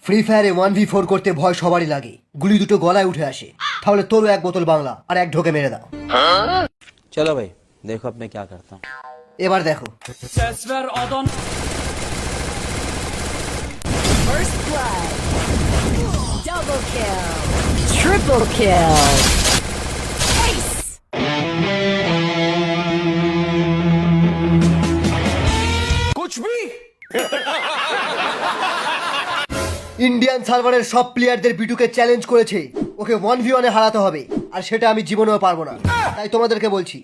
Free ফায়ারে 1v4 করতে ভয় সবারই লাগে, গুলি দুটো গলায় উঠে আসে। তাহলে তোরও এক বোতল বাংলা আর এক ঢোকে মেরে দাও। चलो भाई देखो अब मैं क्या करता हूँ। এবার দেখো। First blood. Double kill. Triple kill. Ace. Indian সার্ভারের সব প্লেয়ারদের বিটুকে চ্যালেঞ্জ করেছে, ওকে 1v1 এ হারাতে হবে, আর সেটা আমি জীবনেও পারবো না। তাই তোমাদেরকে বলছি,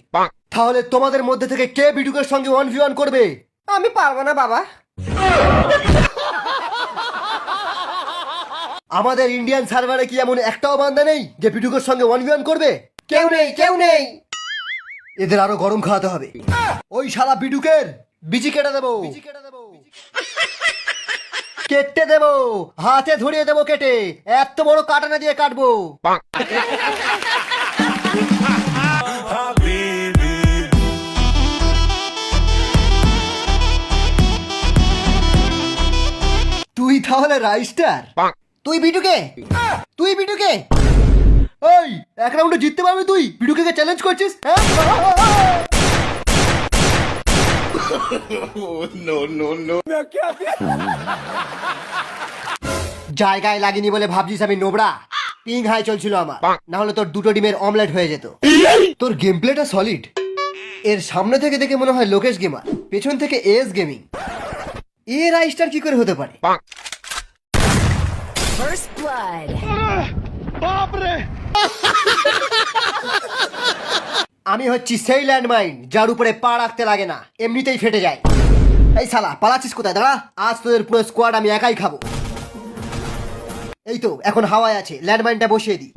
তাহলে তোমাদের মধ্যে থেকে কে বিটুকের সঙ্গে 1v1 করবে? আমি পারবো না বাবা। আমাদের ইন্ডিয়ান সার্ভারে কি এমন একটাও বান্দা নেই যে বিটুকের সঙ্গে 1v1 করবে? কেউ নেই, কেউ নেই। এদের আরো গরম খাওয়াতে হবে। ওই শালা বিটুকের বিচি কেটে দেবো, কেটে দেবো, হাতে ধরিয়ে দেবো কেটে, এত বড় কাটানা দিয়ে কাটবো। তুই তাহলে রাইস্টার? তুই বিটুকে, তুই বিটুকে। ওই এক রাউন্ডে জিততে পারবি তুই? বিটুকে চ্যালেঞ্জ করছিস? হ্যাঁ? জায়গায় লাগেনি বলে ভাবছিস আমি নোবড়া? পিং হাই চলছিল আমার, না হলে তোর দুটো ডিমের অমলেট হয়ে যেত। তোর গেম প্লেটা সলিড। এর সামনে থেকে দেখে মনে হয় লোকেশ গেমার, পেছন থেকে এস গেমিং। এ রাইস্টার কি করে হতে পারে? First blood. আমি হচ্ছি সেই ল্যান্ডমাইন যার উপরে পা রাখতে লাগে না, এমনিতেই ফেটে যায়। এই শালা পালাচ্ছিস কোথায়? দাঁড়া, আজ তোদের পুরো স্কোয়াড আমি একাই খাবো। এই তো এখন হাওয়ায় আছে, ল্যান্ডমাইনটা বসিয়ে দিই।